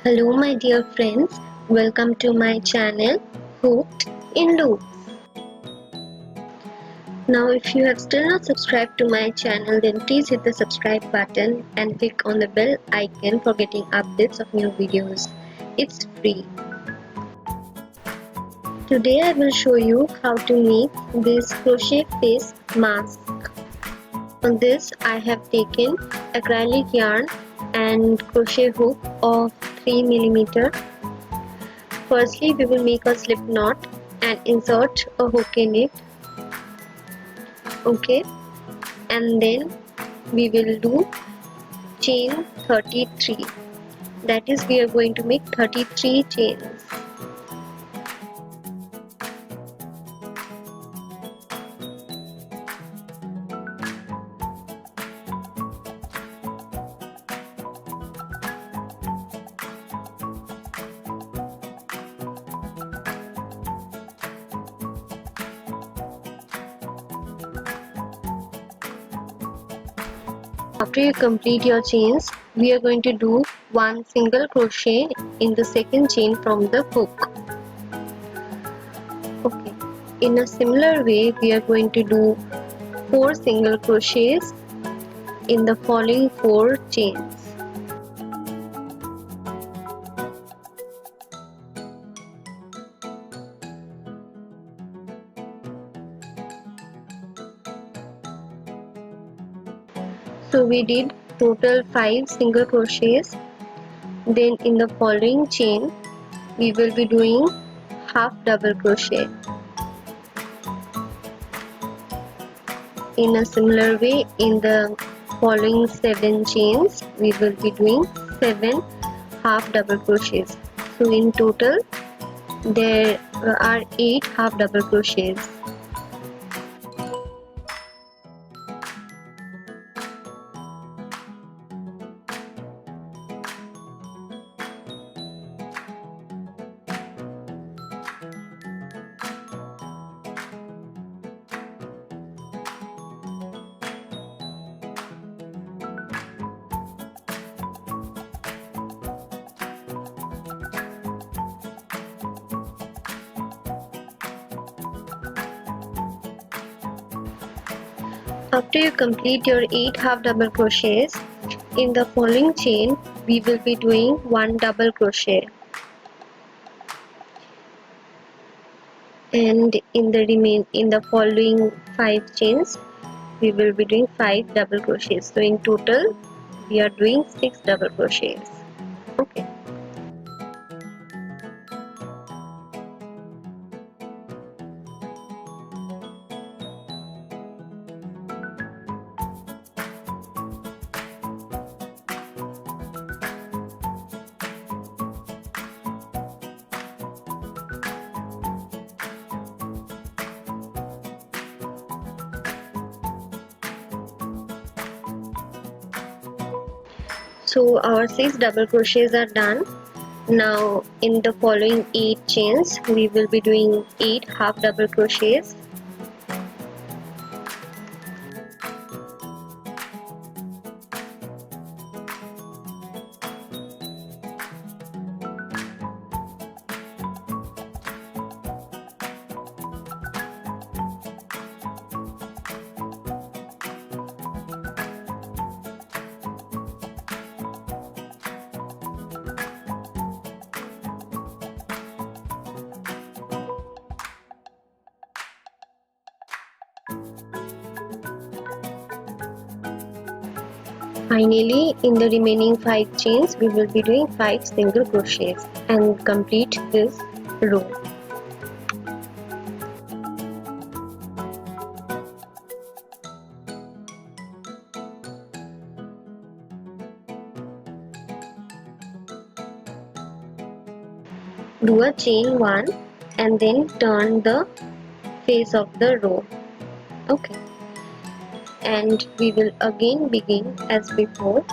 Hello my dear friends, welcome to my channel Hooked in Loops. Now if you have still not subscribed to my channel, then please hit the subscribe button and click on the bell icon for getting updates of new videos. It's free. Today I will show you how to make this crochet face mask. On this I have taken acrylic yarn and crochet hook of 3mm. Firstly, we will make a slip knot and insert a hook in it. Okay, and then we will do chain 33. That is, we are going to make 33 chains. After you complete your chains, we are going to do one single crochet in the second chain from the hook. Okay. In a similar way, we are going to do 4 single crochets in the following 4 chains. So we did total 5 single crochets. Then in the following chain we will be doing half double crochet. In a similar way, in the following 7 chains we will be doing 7 half double crochets. So in total there are 8 half double crochets. After you complete your 8 half double crochets, in the following chain we will be doing 1 double crochet, and in the following 5 chains we will be doing 5 double crochets. So in total we are doing 6 double crochets. Okay. So our 6 double crochets are done. Now in the following 8 chains we will be doing 8 half double crochets. Finally, in the remaining 5 chains we will be doing 5 single crochets and complete this row. Do a chain 1 and then turn the face of the row. Okay. And we will again begin as before.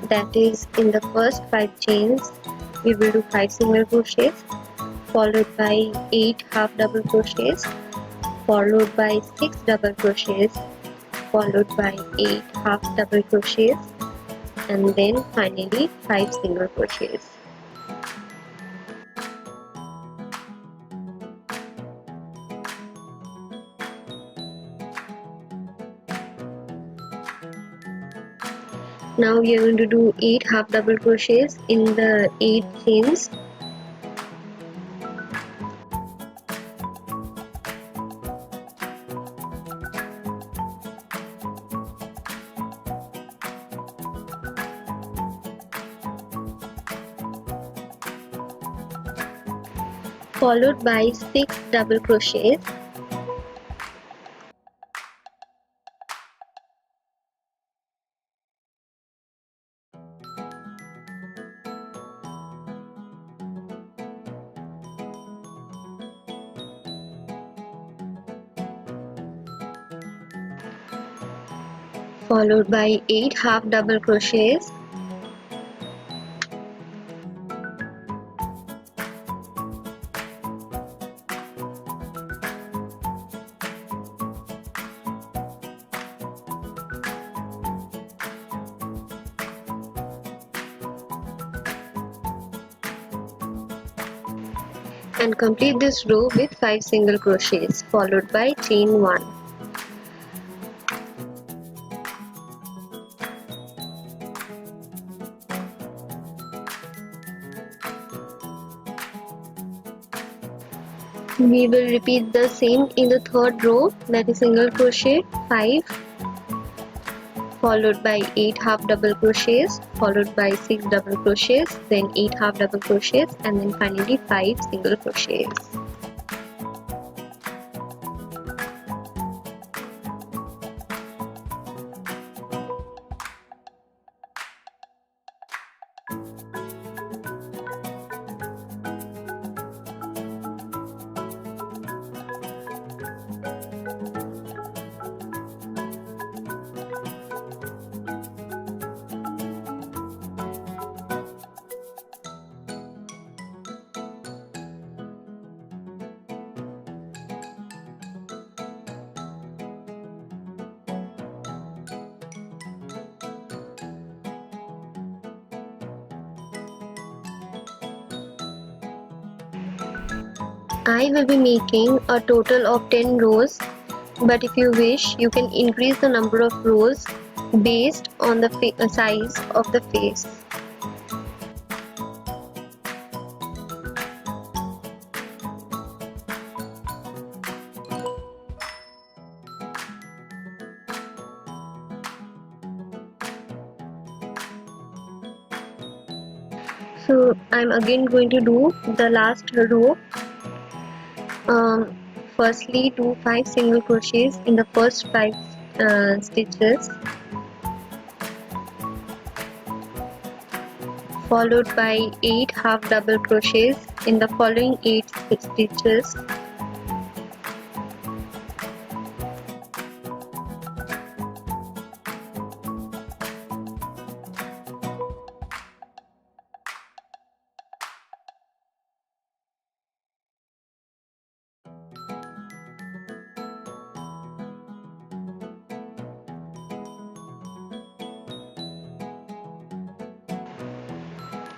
That is, in the first 5 chains we will do 5 single crochets, followed by 8 half double crochets, followed by 6 double crochets, followed by 8 half double crochets, and then finally 5 single crochets. Now we are going to do 8 half double crochets in the 8 chains. Followed by 6 double crochets. Followed by 8 half double crochets. And complete this row with 5 single crochets followed by chain 1. We will repeat the same in the third row, that is single crochet 5 followed by 8 half double crochets followed by 6 double crochets, then 8 half double crochets, and then finally 5 single crochets. I will be making a total of 10 rows, but if you wish you can increase the number of rows based on the size of the face. So I'm again going to do the last row. Firstly do 5 single crochets in the first 5 stitches, followed by 8 half double crochets in the following 8 stitches,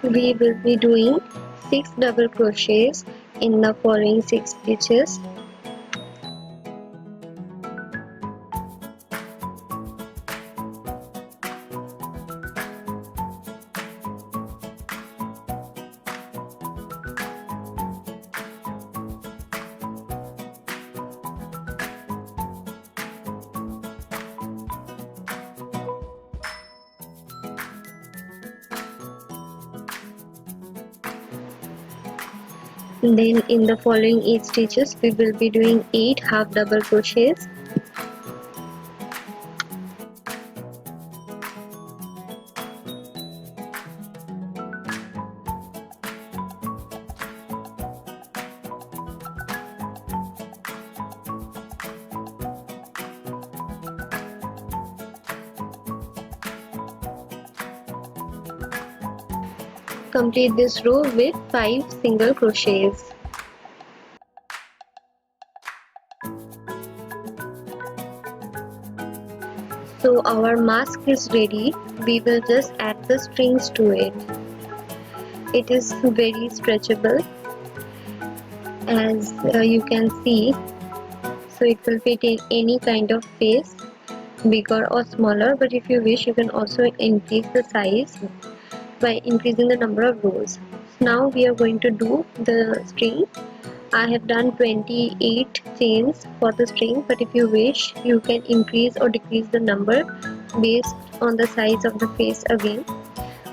we will be doing 6 double crochets in the following 6 stitches, then in the following 8 stitches we will be doing 8 half double crochets, complete this row with 5 single crochets. So our mask is ready. We will just add the strings to it. It is very stretchable, as you can see, so it will fit in any kind of face. bigger or smaller, but if you wish you can also increase the size by increasing the number of rows. Now we are going to do the string. I have done 28 chains for the string, but if you wish you can increase or decrease the number based on the size of the face again.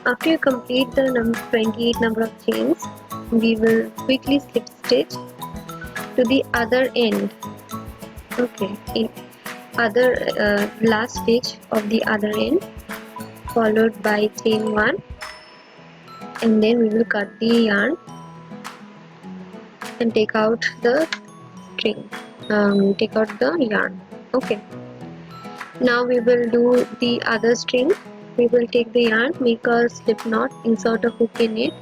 After you complete the 28 number of chains, we will quickly slip stitch to the other end. Okay, in other last stitch of the other end, followed by chain 1, and then we will cut the yarn and take out the string, take out the yarn. Okay, now we will do the other string. We will take the yarn, make a slip knot, insert a hook in it,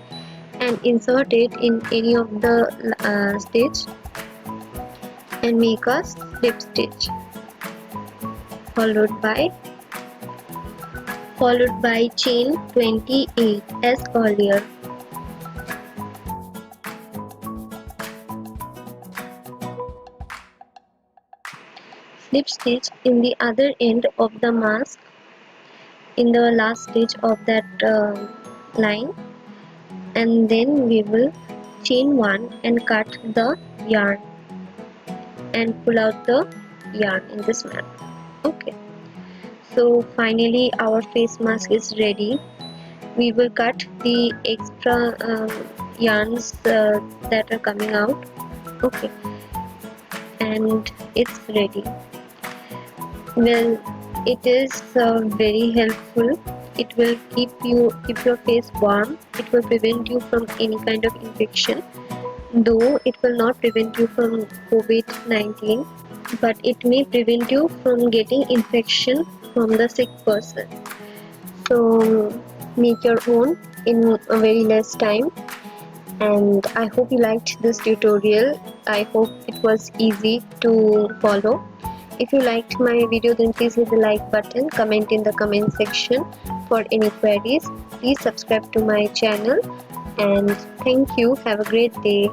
and insert it in any of the stitch and make a slip stitch, followed by chain 28 as earlier. Slip stitch in the other end of the mask in the last stitch of that line, and then we will chain 1 and cut the yarn and pull out the yarn in this manner. Okay, so finally our face mask is ready. We will cut the extra yarns that are coming out. Okay, and it's ready. Well, it is very helpful. It will keep your face warm. It will prevent you from any kind of infection, though it will not prevent you from COVID-19, but it may prevent you from getting infection from the sick person. So make your own in a very less time, and I hope you liked this tutorial. I hope it was easy to follow. If you liked my video, then please hit the like button, comment in the comment section for any queries. Please subscribe to my channel, and thank you. Have a great day.